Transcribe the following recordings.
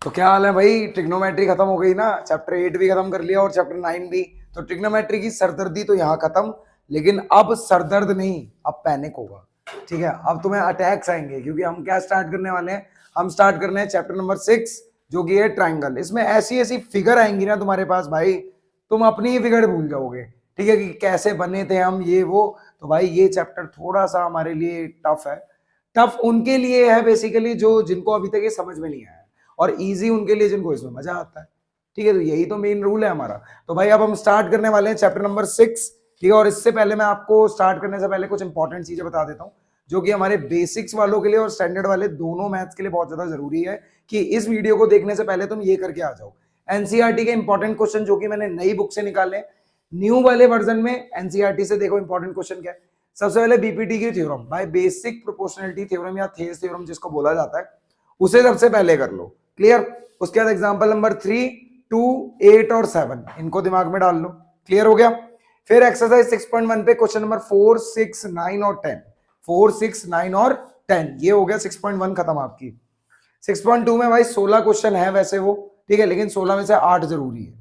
तो क्या हाल है भाई, ट्रिग्नोमेट्री खत्म हो गई ना। चैप्टर 8 भी खत्म कर लिया और चैप्टर 9 भी। तो ट्रिग्नोमेट्री की सरदर्दी तो यहाँ खत्म, लेकिन अब सरदर्द नहीं, अब पैनिक होगा। ठीक है, अब तुम्हें अटैक्स आएंगे क्योंकि हम क्या स्टार्ट करने वाले हैं। हम स्टार्ट करने हैं चैप्टर नंबर 6 जो कि है ट्राइंगल। इसमें ऐसी ऐसी फिगर आएंगी ना तुम्हारे पास भाई, तुम अपनी ही फिगर भूल जाओगे। ठीक है, कि कैसे बने थे हम, ये वो। तो भाई ये चैप्टर थोड़ा सा हमारे लिए टफ है। टफ उनके लिए है बेसिकली जो जिनको अभी तक ये समझ में नहीं आया, और इजी उनके लिए जिनको इसमें मजा आता है। ठीक है, तो यही तो मेन रूल है हमारा। तो भाई अब हम स्टार्ट करने वाले हैं चैप्टर नंबर 6। ठीक है, और इससे पहले मैं आपको स्टार्ट करने से पहले कुछ इंपॉर्टेंट चीजें बता देता हूं जो कि हमारे बेसिक्स वालों के लिए और स्टैंडर्ड वाले दोनों मैथ्स के लिए बहुत ज्यादा जरूरी है कि इस वीडियो को देखने से पहले तुम ये करके आ जाओ। एनसीईआरटी के इंपॉर्टेंट क्वेश्चन जो कि मैंने नई बुक से निकाले, न्यू वाले वर्जन में एनसीईआरटी से देखो इंपॉर्टेंट क्वेश्चन क्या है। सबसे पहले बीपीटी की थ्योरम, भाई बेसिक प्रोपोर्शनलिटी थ्योरम या थेस थ्योरम जिसको बोला जाता है, उसे सबसे पहले कर लो क्लियर। उसके बाद एग्जांपल नंबर 3, 2, 8 और 7 इनको दिमाग में डाल लो। क्लियर हो गया। फिर एक्सरसाइज 6.1 पे क्वेश्चन नंबर 4, 6, 9 और 10, 4, 6, 9 और 10 ये हो गया 6.1 खत्म आपकी। 6.2 में भाई 16 क्वेश्चन है वैसे वो, ठीक है, लेकिन 16 में से 8 जरूरी है।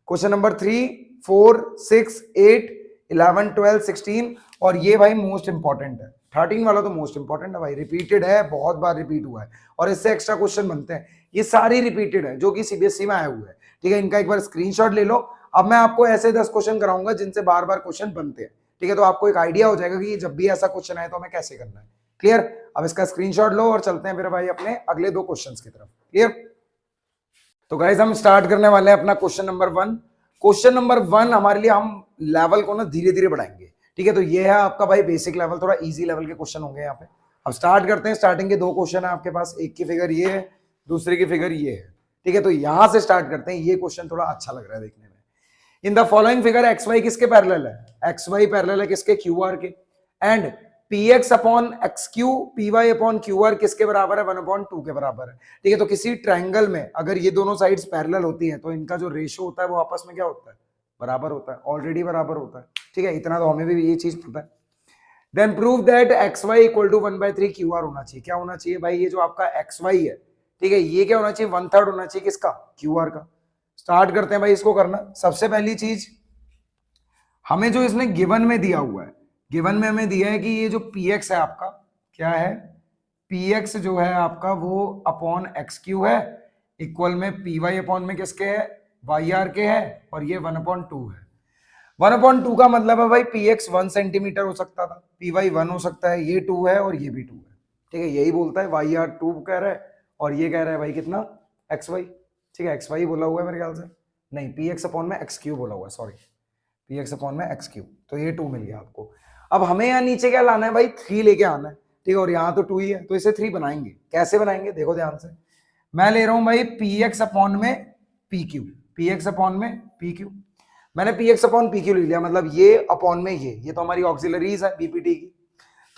क्वेश्चन नंबर 3, 4, 6, 8, 11, 12, 16 और ये भाई मोस्ट इंपॉर्टेंट है। 13 वाला तो मोस्ट इंपॉर्टेंट है भाई, रिपीटेड है, बहुत बार रिपीट हुआ है और इससे एक्स्ट्रा क्वेश्चन बनते हैं। ये सारी रिपीटेड है जो कि सीबीएसई में आए हुए हैं। ठीक है, इनका एक बार स्क्रीनशॉट ले लो। अब मैं आपको ऐसे 10 क्वेश्चन कराऊंगा जिनसे बार बार क्वेश्चन बनते हैं। ठीक है, तो आपको एक आइडिया हो जाएगा कि जब भी ऐसा क्वेश्चन आए तो हमें कैसे करना है। क्लियर। अब इसका स्क्रीनशॉट लो और चलते हैं फिर भाई अपने अगले 2 क्वेश्चंस की तरफ। क्लियर। तो गाइस हम स्टार्ट करने वाले हैं अपना क्वेश्चन नंबर 1। क्वेश्चन नंबर 1 हमारे लिए हम लेवल को ना धीरे धीरे बढ़ाएंगे। ठीक है, तो ये है आपका भाई बेसिक लेवल, थोड़ा इजी लेवल के क्वेश्चन होंगे यहाँ पे। अब स्टार्ट करते हैं। स्टार्टिंग के 2 क्वेश्चन है आपके पास, एक की फिगर ये है, दूसरे की फिगर ये है। ठीक है, तो यहां से स्टार्ट करते हैं। ये क्वेश्चन थोड़ा अच्छा लग रहा है देखने में। In the following figure X Y किसके पैरेलल है? एक्स वाई पैरेलल है किसके? क्यू आर के। And P X upon X Q, P Y upon Q R किसके बराबर है? 1/2 के बराबर है। ठीक है, तो किसी ट्रायंगल में अगर ये दोनों साइड्स पैरेलल होती हैं तो इनका जो रेशियो होता है वो आपस में क्या होता है? बराबर होता है, ऑलरेडी बराबर होता है। ठीक है, इतना तो हमें भी ये चीज पता है। Then prove that X Y equal to 1/3 Q R होना चाहिए। क्या होना चाहिए भाई? ये जो आपका एक्स वाई है, ठीक है, ये क्या होना चाहिए? 1/3 होना चाहिए किसका? क्यू आर का। स्टार्ट करते हैं भाई इसको करना। सबसे पहली चीज, हमें जो इसने गिवन में दिया हुआ है, गिवन में हमें दिया है कि ये जो पी एक्स है आपका, क्या है? पी एक्स जो है आपका वो अपॉन एक्स क्यू है, इक्वल में पी वाई अपॉन में किसके है? वाई आर के है, और ये 1/2 है। 1/2 का मतलब है भाई पी एक्स 1 सेंटीमीटर हो सकता था, पी वाई 1 हो सकता है, ये 2 है और ये भी 2 है। ठीक है, यही बोलता है, वाई आर 2 कह रहा है और ये कह रहा है भाई कितना? X Y. ठीक है, एक्स वाई बोला हुआ है मेरे ख्याल से, नहीं पी एक्स अपॉन में एक्स क्यू बोला हुआ है, सॉरी, पी एक्स अपॉन में एक्स क्यू। तो ये 2 मिल गया आपको। अब हमें यहाँ नीचे क्या लाना है भाई? 3 लेके आना है। ठीक है, और यहाँ तो 2 ही है, तो इसे 3 बनाएंगे। कैसे बनाएंगे देखो ध्यान से। मैं ले रहा हूं भाई पी एक्स अपॉन में P Q, P X upon में पी क्यू। मैंने P X upon P Q ले लिया, मतलब ये अपॉन में ये तो हमारी ऑक्सिलरीज है बीपीटी की।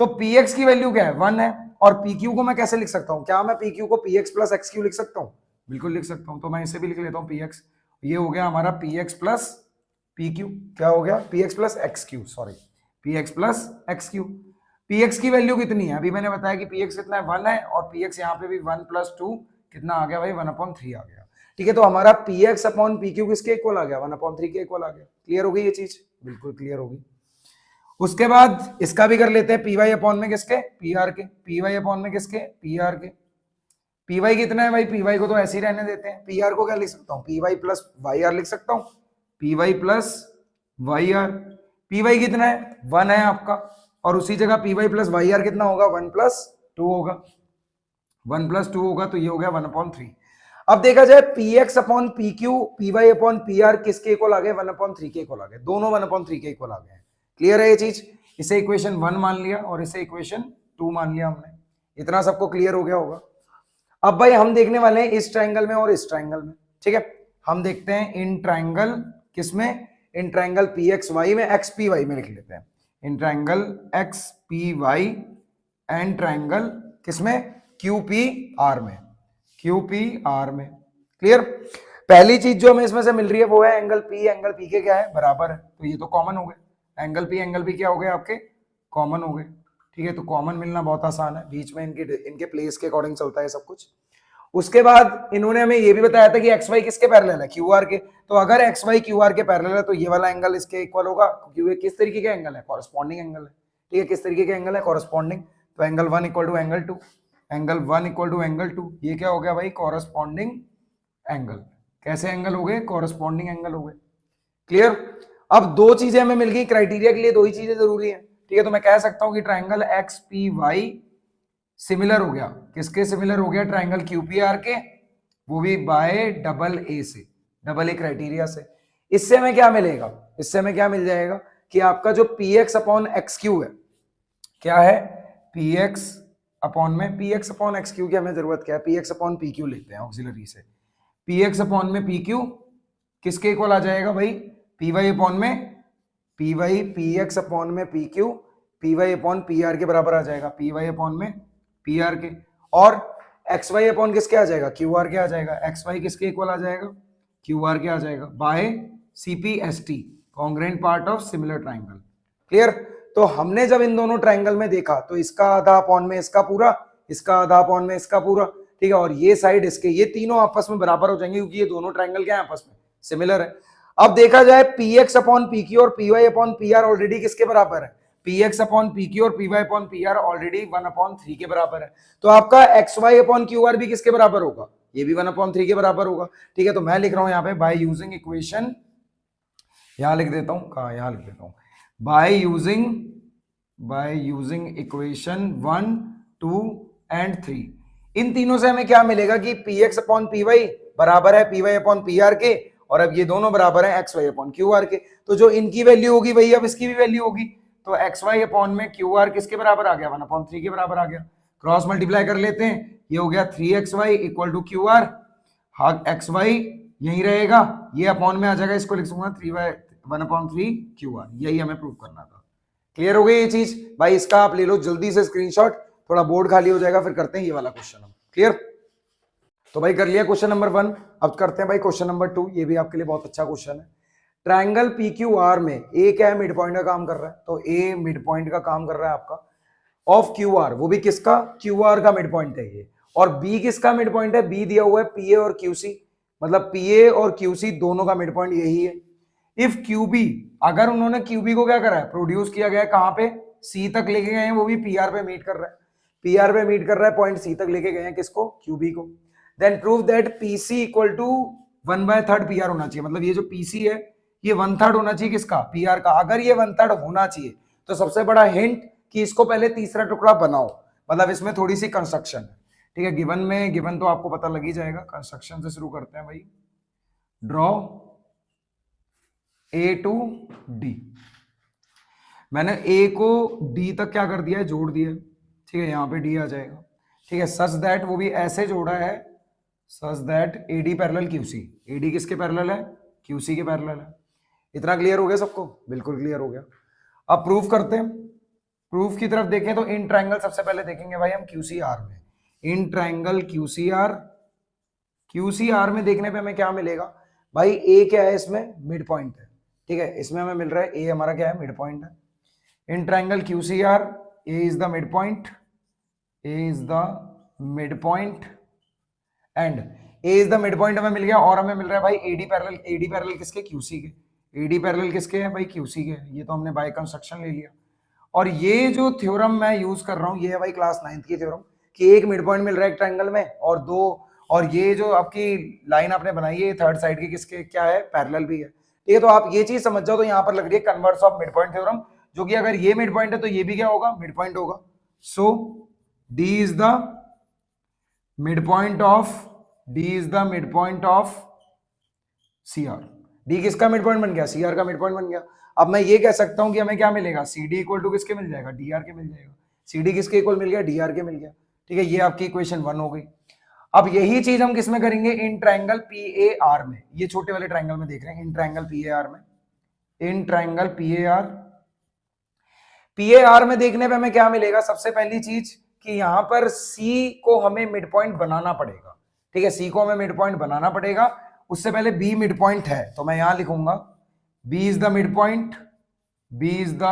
तो पी एक्स की वैल्यू क्या है? 1 है। और पी क्यू को मैं कैसे लिख सकता हूँ? क्या मैं पी क्यू को P x plus x Q लिख सकता हूँ? बिल्कुल लिख सकता हूँ। तो मैं इसे भी लिख लेता हूँ पी एक्स। ये हो गया हमारा P x plus P Q. क्या हो गया? P x plus x Q, sorry, P x plus x Q. P x की वैल्यू कितनी है? अभी मैंने बताया कि पी एक्स कितना है? 1 है, और पी एक्स यहाँ पे भी 1 + 2 कितना आ गया भाई? 1/3 आ गया। ठीक है, तो हमारा P X upon P Q किसके इक्वल आ गया? 1/3 के इक्वल आ गया। क्लियर हो गई ये चीज? बिल्कुल क्लियर होगी। उसके बाद इसका भी कर लेते हैं, पी वाई अपॉन में किसके? पी आर के। पी वाई अपॉन में किसके? पी आर के। पी वाई कितना है भाई? पी वाई को तो ऐसे ही रहने देते हैं। पी आर को क्या लिख सकता हूँ? P Y plus Y R लिख सकता हूँ, P Y plus Y R. P Y कितना है? 1 है आपका, और उसी जगह P Y plus Y R कितना होगा? 1 + 2 होगा। 1 + 2 होगा, तो ये हो गया 1/3। अब देखा जाए P X upon P Q, P Y upon P R किसके इक्वल आ गए? 1/3 के इक्वल आ गए। दोनों 1/3 के इक्वल आ गए। क्लियर है ये चीज? इसे इक्वेशन 1 मान लिया और इसे इक्वेशन 2 मान लिया हमने। इतना सबको क्लियर हो गया होगा। अब भाई हम देखने वाले हैं इस ट्राइंगल में और इस ट्राइंगल में। ठीक है, हम देखते हैं इन ट्राइंगल किसमें? In triangle P X Y में, एक्स पी वाई में लिख लेते हैं। In triangle X P Y and triangle किसमें? क्यू पी आर में, क्यू पी आर में। क्लियर? पहली चीज जो हमें इसमें से मिल रही है वो है एंगल पी। एंगल पी के क्या है? बराबर है, तो ये तो कॉमन हो गए। एंगल पी क्या हो गए आपके? कॉमन हो गए। ठीक है, तो कॉमन मिलना बहुत आसान है, बीच में इनके प्लेस के अकॉर्डिंग चलता है सब कुछ। उसके बाद इन्होंने हमें ये भी बताया था कि एक्स वाई किसके पैरेलल है, क्यू आर के। तो अगर एक्स वाई क्यू आर के पैरेलल है तो ये वाला एंगल इसके इक्वल होगा, क्योंकि ये किस तरीके का एंगल है, कॉरस्पॉन्डिंग एंगल है। ठीक है, किस तरीके का एंगल है, कॉरस्पॉन्डिंग। तो angle 1 equal to angle 2, angle 1 equal to angle 2, ये क्या हो गया भाई, कॉरस्पॉन्डिंग एंगल। कैसे एंगल हो गए, कॉरस्पॉन्डिंग एंगल हो गए। क्लियर। अब दो चीजें हमें मिल गई, क्राइटेरिया के लिए दो ही चीजें जरूरी है। ठीक है, तो मैं कह सकता हूं कि triangle X P Y similar हो गया, किसके सिमिलर हो गया, ट्राइंगल क्यूपीआर के, वो भी बाय डबल ए से, डबल ए क्राइटेरिया से। इससे हमें क्या मिलेगा, इससे हमें क्या मिल जाएगा कि आपका जो P X upon X Q है, क्या है, पी एक्स अपॉन में, P X upon X Q की हमें जरूरत क्या है, P X upon P Q लेते हैं ऑक्सिलरी से। पी एक्स अपॉन में पी क्यू किसके इक्वल आ जाएगा भाई, पी वाई अपॉन में P Y, P X upon में P Q, P Y upon P R के बराबर आ जाएगा, पी वाई अपॉन में पी आर के। और एक्स वाई अपॉन किसके आ जाएगा, क्यू आर के आ जाएगा, एक्स वाई किसके इक्वल आ जाएगा, क्यू आर के आ जाएगा, by C P S T, congruent part of similar triangle. Clear. तो हमने जब इन दोनों ट्राइंगल में देखा तो इसका आधा अपॉन में इसका पूरा, इसका आधा अपॉन में इसका पूरा। ठीक है, और ये साइड इसके, ये तीनों आपस में बराबर हो जाएंगे क्योंकि ये दोनों ट्राइंगल क्या है, आपस में सिमिलर है। अब देखा जाए P X upon P Q और P Y upon P R already किसके बराबर है, P X upon P Q और P Y upon P R already 1/3 के बराबर है। तो आपका X Y upon Q R भी किसके बराबर होगा, ये भी 1/3 के बराबर होगा। ठीक है, तो मैं लिख रहा हूं यहाँ पे बाय यूजिंग इक्वेशन, यहां लिख देता हूं, कहा, यहां लिख देता हूं, बाय यूजिंग इक्वेशन 1, 2 एंड 3। इन तीनों से हमें क्या मिलेगा कि P X upon P Y बराबर है P Y upon P R के, और अब ये दोनों बराबर है X Y upon Q R के। तो जो इनकी वैल्यू होगी वही अब इसकी भी वैल्यू होगी। तो एक्स वाई अपॉन में क्यू आर किसके बराबर आ गया, 1/3 के बराबर आ गया। क्रॉस मल्टीप्लाई कर लेते हैं, ये हो गया 3xy equal to Q R, हाँ एक्स वाई यही रहेगा, ये अपॉन में आ जाएगा, इसको लिख दूंगा 3y 1/3 क्यू आर, यही हमें प्रूव करना था। क्लियर हो गई ये चीज भाई, इसका आप ले लो जल्दी से स्क्रीनशॉट, थोड़ा बोर्ड खाली हो जाएगा, फिर करते हैं ये वाला क्वेश्चन हम। क्लियर। तो भाई कर लिया क्वेश्चन नंबर 1, अब करते हैं भाई क्वेश्चन नंबर 2, ये भी आपके लिए बहुत अच्छा क्वेश्चन है। ट्राइंगल पी क्यू आर में ए क्या है, मिड पॉइंट का काम कर रहा है, तो ए मिड पॉइंट का काम कर रहा है आपका, ऑफ क्यू आर, वो भी किसका, क्यू आर का मिड पॉइंट है ये। और बी किसका मिड पॉइंट है, बी दिया हुआ है पी ए और क्यू सी, मतलब पी ए और क्यू सी दोनों का मिड पॉइंट यही है। इफ क्यू बी, अगर उन्होंने क्यू बी को क्या करा है, प्रोड्यूस किया गया है कहां पे, सी तक लेके गए हैं, वो भी पी आर पे मीट कर रहा है, पी आर पे मीट कर रहा है, पॉइंट सी तक लेके गए हैं किसको, क्यू बी को। Then prove that P C equal to 1/3 P R होना चाहिए, मतलब ये जो पी सी है ये 1/3 होना चाहिए किसका, पी आर का। अगर ये 1/3 होना चाहिए तो सबसे बड़ा हिंट कि इसको पहले तीसरा टुकड़ा बनाओ, मतलब इसमें थोड़ी सी कंस्ट्रक्शन है। ठीक है, गिवन में, गिवन तो आपको पता लग ही जाएगा, कंस्ट्रक्शन से शुरू करते हैं भाई। ड्रॉ ए टू डी, मैंने ए को डी तक क्या कर दिया है, जोड़ दिया। ठीक है, यहां पे डी आ जाएगा। ठीक है, सच दैट, वो भी ऐसे जोड़ा है, such that A D parallel Q C, A D किसके पैरेलल है, क्यू सी के पैरेलल है। इतना क्लियर हो गया सबको, बिल्कुल क्लियर हो गया। अब प्रूफ करते हैं, प्रूफ की तरफ देखें तो इन ट्राइंगल सबसे पहले देखेंगे भाई हम क्यूसीआर में, इन ट्राइंगल क्यूसीआर, क्यूसीआर में देखने पे हमें क्या मिलेगा भाई, ए क्या है इसमें, मिड पॉइंट है। ठीक है, इसमें हमें मिल रहा है ए हमारा क्या है, मिड पॉइंट है। In triangle Q C R A is the mid point, A is the mid point and A is the mid point हमें मिल गया। और हमें मिल रहा है भाई एडी पैरेलल, एडी पैरेलल किसके, क्यूसी के, एडी पैरेलल किसके हैं भाई, क्यूसी के। ये तो हमने बाय कंस्ट्रक्शन ले लिया। और ये जो थ्योरम मैं यूज कर रहा हूं ये है भाई क्लास 9th की थ्योरम, कि एक मिड पॉइंट मिल रहा है एक ट्रायंगल में, और दो, और ये जो आपकी लाइन आपने बनाई है थर्ड साइड की किसके क्या है, पैरेलल भी है। ठीक है, तो आप ये चीज समझ जाओ, तो यहाँ पर लग रही है converse of mid point theorem, जो कि अगर ये मिड पॉइंट है तो ये भी क्या होगा, मिड पॉइंट होगा। So D is the mid point of, D is the mid point of C R. D किसका मिड पॉइंट बन गया, सी आर का मिड पॉइंट बन गया। अब मैं ये कह सकता हूं कि हमें क्या मिलेगा, सी डी इक्वल टू किसके मिल जाएगा, डी आर के मिल जाएगा। सी डी किसके इक्वल मिल गया, डी आर के मिल गया। ठीक है, ये आपकी इक्वेशन 1 हो गई। अब यही चीज हम किस में करेंगे, in triangle P A R में, ये छोटे वाले ट्राइंगल में देख रहे हैं, in triangle P A R में, in triangle P A R, P A R में देखने पे हमें क्या मिलेगा, सबसे पहली चीज कि यहां पर सी को हमें मिड पॉइंट बनाना पड़ेगा। ठीक है, सी को हमें मिड पॉइंट बनाना पड़ेगा, उससे पहले बी मिड पॉइंट है, तो मैं यहां लिखूंगा B is the mid point, B is the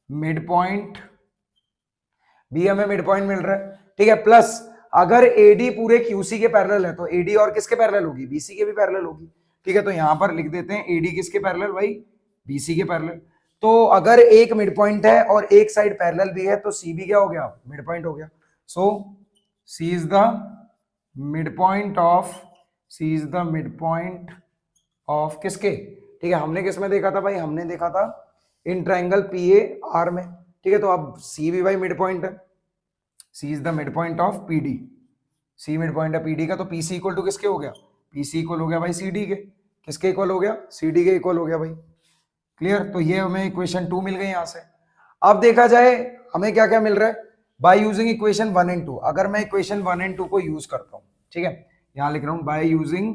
mid point, B हमें मिड पॉइंट मिल रहा है। ठीक है, प्लस अगर एडी पूरे क्यूसी के पैरेलल है तो एडी और किसके पैरेलल होगी, बीसी के भी पैरेलल होगी। ठीक है, तो यहां पर लिख देते हैं एडी किसके पैरेलल भाई, बीसी के पैरेलल। तो अगर एक मिड पॉइंट है और एक साइड पैरेलल भी है तो सी भी क्या हो गया, मिड पॉइंट हो गया। So C is the mid point of, C is the mid point of किसके, ठीक है, हमने किस में देखा था भाई, हमने देखा था इन ट्राइंगल पी ए आर में। ठीक है, तो अब सी भी भाई मिड पॉइंट है, C is the mid point of P D, C mid point है पी डी का, तो पी सी इक्वल टू किसके हो गया, पी सी इक्वल हो गया भाई सी डी के, किसके इक्वल हो गया, सी डी के इक्वल हो गया भाई। क्लियर, तो ये हमें इक्वेशन 2 मिल गई यहां से। अब देखा जाए हमें क्या क्या मिल रहा है, बाय यूजिंग इक्वेशन 1 एंड 2। अगर मैं इक्वेशन 1 एंड 2 को यूज करता हूं, ठीक है, यहां लिख रहा हूं बाय यूजिंग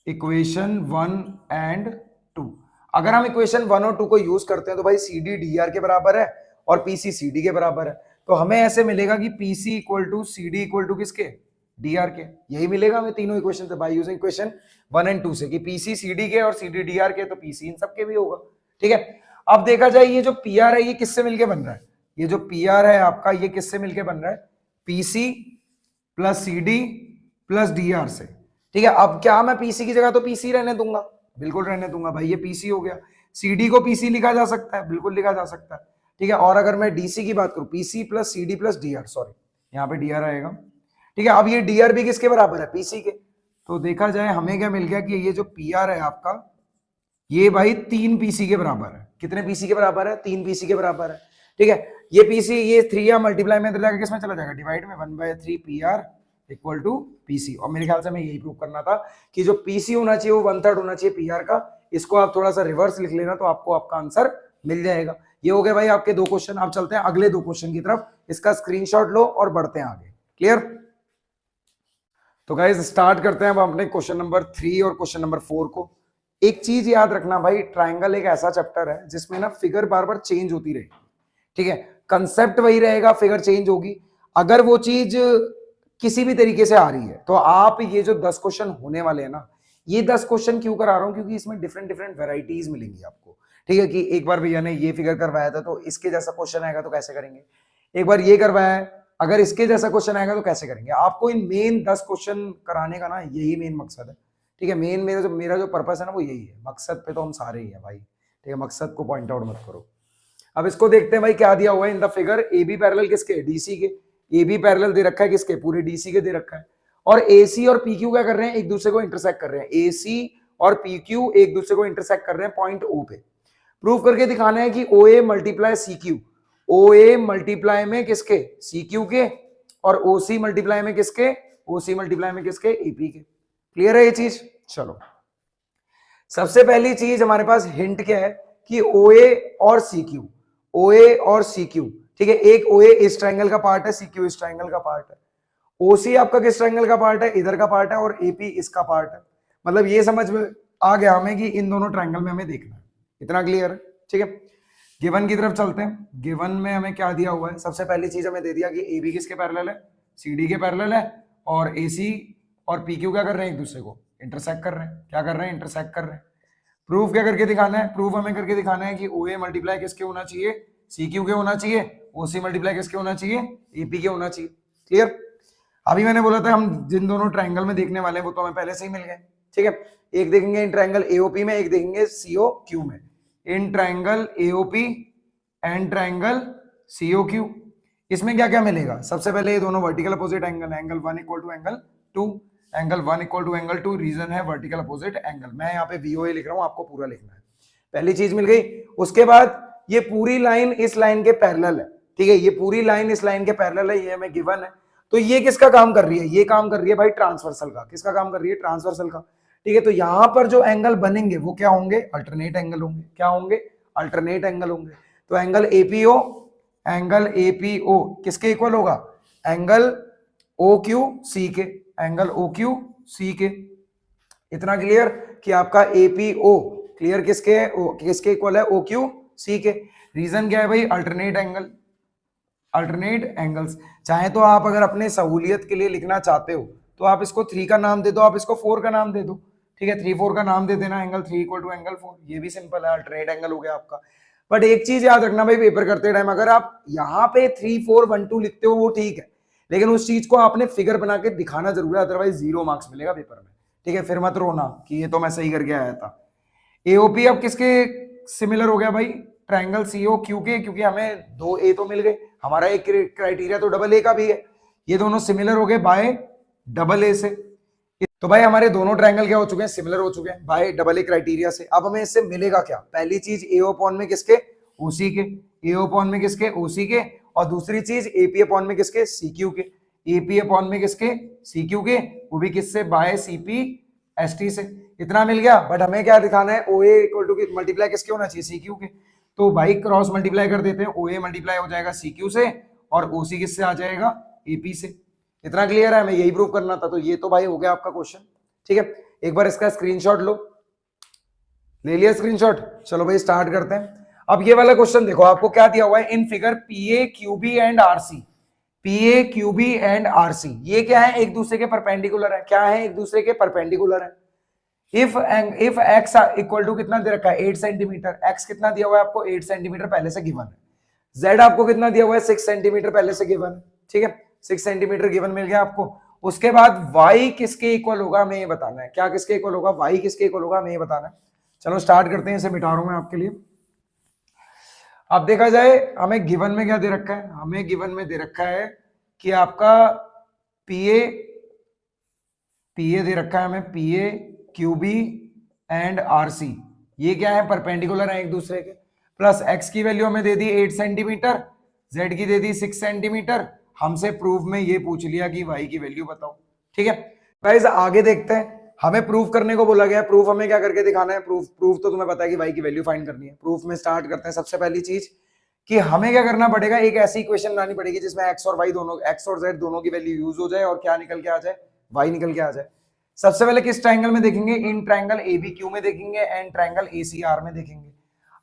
इक्वेशन 1 एंड 2। अगर हम इक्वेशन 1 और 2 को यूज करते हैं तो भाई सी डी डी आर के बराबर है और पी सी सी डी के बराबर है, तो हमें ऐसे मिलेगा कि P C equal to C D equal to किसके, डी आर के। यही मिलेगा हमें तीनों इक्वेशन से बाय यूजिंग इक्वेशन 1 एंड 2 से, कि पी सी सी डी के और सी डी डी आर के, तो पी सी इन सबके भी होगा। ठीक है, अब देखा जाए ये जो पी आर है ये किससे मिलके बन रहा है, ये जो पी आर है आपका ये किससे मिलके बन रहा है, P C plus C D plus D R से। ठीक है, अब क्या मैं पीसी की जगह तो पीसी रहने दूंगा, बिल्कुल रहने दूंगा भाई, ये पीसी हो गया। सीडी को पीसी लिखा जा सकता है, बिल्कुल लिखा जा सकता है। ठीक है, और अगर मैं डीसी की बात करूं, PC plus CD plus DR, sorry यहाँ पे डीआर आएगा। ठीक है, अब ये डीआर भी किसके बराबर है, पीसी के। तो देखा जाए हमें क्या मिल गया कि ये जो पीआर है आपका ये भाई 3 पीसी के बराबर है। कितने पीसी के बराबर है, 3 पीसी के बराबर है। ठीक है, ये पीसी ये 3 या मल्टीप्लाई में जाकर किसमें चला जाएगा, डिवाइड में, 1/3 पीआर इक्वल टू पीसी। और मेरे ख्याल से मैं यही प्रूव करना था कि जो पीसी होना चाहिए वो 1/3 होना चाहिए पीआर का। इसको आप थोड़ा सा रिवर्स लिख लेना तो आपको आपका आंसर मिल जाएगा। ये हो गए भाई आपके 2 क्वेश्चन। अब चलते हैं अगले 2 क्वेश्चन की तरफ, इसका स्क्रीनशॉट लो और बढ़ते हैं आगे। क्लियर, तो गाइस स्टार्ट करते हैं अब अपने क्वेश्चन नंबर 3 और क्वेश्चन नंबर 4 को। एक चीज याद रखना भाई, ट्राइंगल एक ऐसा चैप्टर है जिसमें ना फिगर बार बार चेंज होती रहेगी। ठीक है, कंसेप्ट वही रहेगा, फिगर चेंज होगी। अगर वो चीज किसी भी तरीके से आ रही है तो आप ये जो 10 क्वेश्चन होने वाले हैं ना, ये 10 क्वेश्चन क्यों करा रहा हूं, क्योंकि इसमें डिफरेंट डिफरेंट वेराइटीज मिलेंगी आपको। ठीक है, कि एक बार भैया ने ये फिगर करवाया था तो इसके जैसा क्वेश्चन आएगा तो कैसे करेंगे, एक बार ये करवाया है अगर इसके जैसा क्वेश्चन आएगा तो कैसे करेंगे। आपको इन मेन 10 क्वेश्चन कराने का ना यही मेन मकसद है। ठीक है, मेन मेरा जो पर्पस है ना वो यही है। मकसद पे तो हम सारे ही है भाई। ठीक है, मकसद को पॉइंट आउट मत करो। अब इसको देखते हैं भाई क्या दिया हुआ है in the figure. A B parallel किसके, डीसी के। ए बी पैरेलल दे रखा है किसके, पूरे डीसी के दे रखा है। और एसी और पीक्यू क्या कर रहे हैं, एक दूसरे को इंटरसेक्ट कर रहे हैं। एसी और पीक्यू एक दूसरे को इंटरसेक्ट कर रहे हैं पॉइंट ओ पे। प्रूव करके दिखाना है कि ओ A multiply C Q, O A multiply में किसके, सी क्यू के, और ओ सी मल्टीप्लाई में किसके, ओ सी मल्टीप्लाई में किसके, एपी के। क्लियर है ये चीज। चलो सबसे पहली चीज हमारे पास हिंट क्या है कि ओ ए और सी क्यू, ओ ए और सी क्यू। ठीक है, एक ओ ए इस ट्रायंगल का पार्ट है, सी क्यू इस ट्रायंगल का पार्ट है। ओ सी आपका किस ट्रायंगल का पार्ट है, इधर का पार्ट है, और एपी इसका पार्ट है। मतलब ये समझ में आ गया हमें कि इन दोनों ट्रायंगल में हमें देखना है। इतना क्लियर है। ठीक है, गिवन की तरफ चलते हैं। गिवन में हमें क्या दिया हुआ है, सबसे पहली चीज हमें दे दिया कि ए बी किसके पैरेलल है, सी डी के पैरेलल है, और ए सी और पी क्यू क्या कर रहे हैं, एक दूसरे को इंटरसेक्ट कर रहे हैं। क्या कर रहे हैं, इंटरसेक्ट कर रहे हैं। प्रूफ क्या करके दिखाना है, प्रूफ हमें करके दिखाना है कि ओ ए मल्टीप्लाई किसके होना चाहिए, सी क्यू के होना चाहिए, ओ सी मल्टीप्लाई किसके होना चाहिए, ए पी के होना चाहिए। क्लियर, अभी मैंने बोला था हम जिन दोनों ट्रायंगल में देखने वाले हैं वो तो हमें पहले से ही मिल गए। ठीक है, एक देखेंगे इन ट्रायंगल एओपी में, एक देखेंगे सीओ क्यू में। In triangle AOP and triangle CO Q, इसमें क्या क्या मिलेगा। सबसे पहले ये दोनों vertical opposite angle, angle 1 equal to angle 2, angle 1 equal to angle 2, reason है वर्टिकल अपोजिट एंगल। मैं यहाँ पे वीओए लिख रहा हूँ, आपको पूरा लिखना है। पहली चीज मिल गई। उसके बाद ये पूरी लाइन इस लाइन के पैरेलल है। ठीक है, ये पूरी लाइन इस लाइन के पैरेलल है, ये हमें गिवन है। तो ये किसका काम कर रही है, ये काम कर रही है भाई ट्रांसवर्सल का। किसका काम कर रही है, ट्रांसवर्सल का। ठीक है, तो यहां पर जो एंगल बनेंगे वो क्या होंगे, अल्टरनेट एंगल होंगे। क्या होंगे, अल्टरनेट एंगल होंगे। तो एंगल एपीओ, एंगल एपीओ किसके इक्वल होगा, एंगल ओ क्यू सी के, एंगल ओ क्यू सी के। इतना क्लियर कि आपका एपीओ क्लियर किसके है, किसके इक्वल है, ओ क्यू सी के। रीजन क्या है भाई, अल्टरनेट एंगल, अल्टरनेट एंगल्स। चाहे तो आप अगर अपने सहूलियत के लिए लिखना चाहते हो तो आप इसको 3 का नाम दे दो, आप इसको 4 का नाम दे दो। ठीक है, 3 4 का नाम दे देना, एंगल 3 इक्वल टू एंगल 4। ये भी सिंपल है, अल्टरनेट एंगल हो गया आपका। बट एक चीज याद रखना भाई, पेपर करते टाइम अगर आप यहाँ पे 3 4 1 2 लिखते हो वो ठीक है, लेकिन उस चीज को आपने फिगर बना के दिखाना जरूर है, अदरवाइज 0 मार्क्स मिलेगा पेपर में, ठीक है। फिर मत रोना कि ये तो मैं सही करके आया था। एओपी अब किसके सिमिलर हो गया भाई, ट्रायंगल सीओ क्यू के, क्योंकि हमें 2 ए तो मिल गए, हमारा एक क्राइटेरिया तो डबल ए का भी है, ये दोनों सिमिलर हो गए बाय डबल ए से। तो भाई हमारे दोनों ट्रायंगल क्या हो चुके हैं, सिमिलर हो चुके हैं बाय डबल ए क्राइटेरिया से। अब हमें इससे मिलेगा क्या, पहली चीज ए अपॉन में किसके, ओसी के, ए अपॉन में किसके, ओसी के, और दूसरी चीज एपी अपॉन में किसके, सीक्यू के, एपी अपॉन में किसके, सीक्यू के, वो भी किससे, बाय सीपी एसटी से। इतना मिल गया, बट हमें क्या दिखाना है, ओए इक्वल टू मल्टीप्लाई किसके होना चाहिए, सीक्यू के। तो भाई क्रॉस मल्टीप्लाई कर देते हैं, ओए मल्टीप्लाई हो जाएगा सीक्यू से और ओसी किससे आ जाएगा, एपी से। इतना क्लियर है, हमें यही प्रूव करना था। तो ये तो भाई हो गया आपका क्वेश्चन, ठीक है। एक बार इसका स्क्रीनशॉट लो, ले लिया स्क्रीनशॉट, चलो भाई स्टार्ट करते हैं। अब ये वाला क्वेश्चन देखो, आपको क्या दिया हुआ है, in figure PA QB and RC, PA QB and RC, ये क्या है, एक दूसरे के परपेंडिकुलर है, क्या है, एक दूसरे के परपेंडिकुलर है। इफ एक्स इक्वल टू कितना दे रखा है, 8 सेंटीमीटर, एक्स कितना दिया हुआ है आपको, 8 सेंटीमीटर पहले से गिवन है, जेड आपको कितना दिया हुआ है, 6 सेंटीमीटर पहले से गिवन है, ठीक है, 6 सेंटीमीटर गिवन मिल गया आपको। उसके बाद y किसके इक्वल होगा हमें ये बताना है, क्या किसके इक्वल होगा, y किसके इक्वल होगा हमें ये बताना है। चलो स्टार्ट करते हैं, इसे मिटा रहा हूं मैं आपके लिए। अब देखा जाए हमें गिवन में क्या दे रखा है, हमें गिवन में दे रखा है कि आपका पीए, पीए दे रखा है हमें, पीए क्यूबी एंड आरसी, ये क्या है, परपेंडिकुलर है एक दूसरे के, प्लस एक्स की वैल्यू हमें दे दी 8 सेंटीमीटर, जेड की दे दी 6 सेंटीमीटर, हमसे प्रूफ में ये पूछ लिया कि वाई की वैल्यू बताओ, ठीक है। गाइस आगे देखते हैं, हमें प्रूफ करने को बोला गया है, प्रूफ हमें क्या करके दिखाना है, प्रूफ तो तुम्हें पता है कि वाई की वैल्यू फाइंड करनी है। प्रूफ में स्टार्ट करते हैं, सबसे पहली चीज कि हमें क्या करना पड़ेगा, एक ऐसी इक्वेशन बनानी पड़ेगी जिसमें एक्स और वाई दोनों, एक्स और जेड दोनों की वैल्यू यूज हो जाए और क्या निकल के आ जाए, वाई निकल के आ जाए। सबसे पहले किस ट्रायंगल में देखेंगे, इन ट्रायंगल एबीक्यू में देखेंगे एंड ट्रायंगल एसीआर में देखेंगे।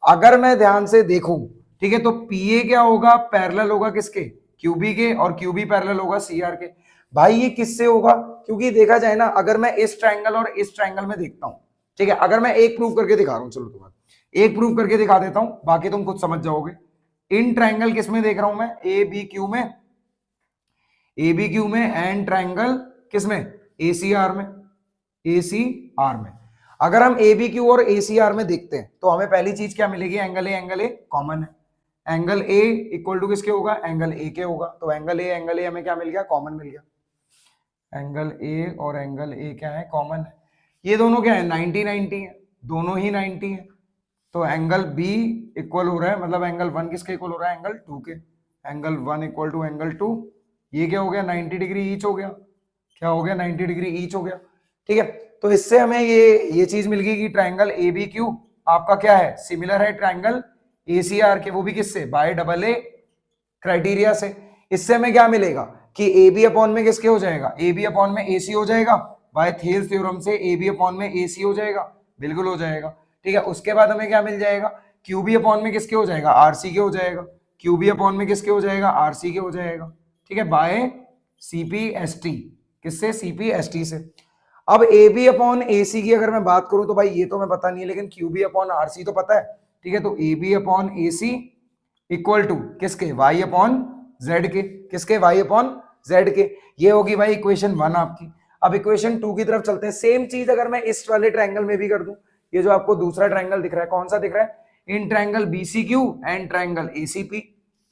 अगर मैं ध्यान से देखूं, ठीक है, तो पीए क्या होगा, पैरेलल होगा किसके, क्यूबी के, और क्यूबी पैरेलल होगा सीआर के। भाई ये किससे होगा, क्योंकि देखा जाए ना, अगर मैं इस ट्रायंगल और इस ट्रायंगल में देखता हूं, ठीक है, अगर मैं एक प्रूव करके दिखा रहा हूं, चलो तुम्हारा एक प्रूव करके दिखा देता हूं, बाकी तुम खुद समझ जाओगे। इन ट्रायंगल किस में देख रहा हूं मैं, ए बी क्यू में, ए बी क्यू में, एंड ट्रायंगल किस में, एसीआर में, एसीआर में। अगर हम ए बी क्यू और एसीआर में देखते हैं तो हमें पहली चीज क्या मिलेगी, एंगल ए कॉमन है, एंगल ए इक्वल टू किसके होगा, एंगल ए के होगा, तो एंगल ए हमें क्या मिल गया, कॉमन मिल गया, एंगल ए और एंगल ए क्या है, कॉमन है। ये दोनों क्या है, 90-90 है, दोनों ही 90 है, तो एंगल बी इक्वल हो रहा है, मतलब एंगल 1 किसके इक्वल हो रहा है, एंगल 2 के, एंगल 1 इक्वल टू एंगल 2, ये क्या हो गया, 90 डिग्री ईच हो गया, क्या हो गया, 90 डिग्री ईच हो गया, ठीक है। तो इससे हमें ये चीज मिल गई कि ट्रायंगल ए बी क्यू आपका क्या है, सिमिलर है ट्रायंगल एसीआर के, वो भी किससे, बाय डबल ए क्राइटेरिया से। इससे हमें क्या मिलेगा कि ए बी अपॉन में किसके हो जाएगा, ए बी अपॉन में एसी हो जाएगा, बाय थेल्स थ्योरम से ए बी अपॉन में एसी हो जाएगा, बिल्कुल हो जाएगा, ठीक है। उसके बाद हमें क्या मिल जाएगा, क्यूबी अपॉन में किसके हो जाएगा, आरसी के हो जाएगा, क्यूबी अपॉन में किसके हो जाएगा, आरसी के हो जाएगा, ठीक है, बाय सीपीएसटी, किससे, सीपीएसटी से। अब ए बी अपॉन ए सी की अगर मैं बात करूं तो भाई ये तो मैं पता नहीं है, लेकिन Q B upon R C तो पता है, ठीक है। तो A B upon A C equal to किसके, वाई अपॉन जेड के, किसके, वाई अपॉन जेड के। ये होगी भाई इक्वेशन 1 आपकी। अब इक्वेशन 2 की तरफ चलते हैं। सेम चीज अगर मैं इस वाले ट्रायंगल में भी कर दूं, ये जो आपको दूसरा ट्रायंगल दिख रहा है, कौन सा दिख रहा है, in triangle BCQ and triangle ACP,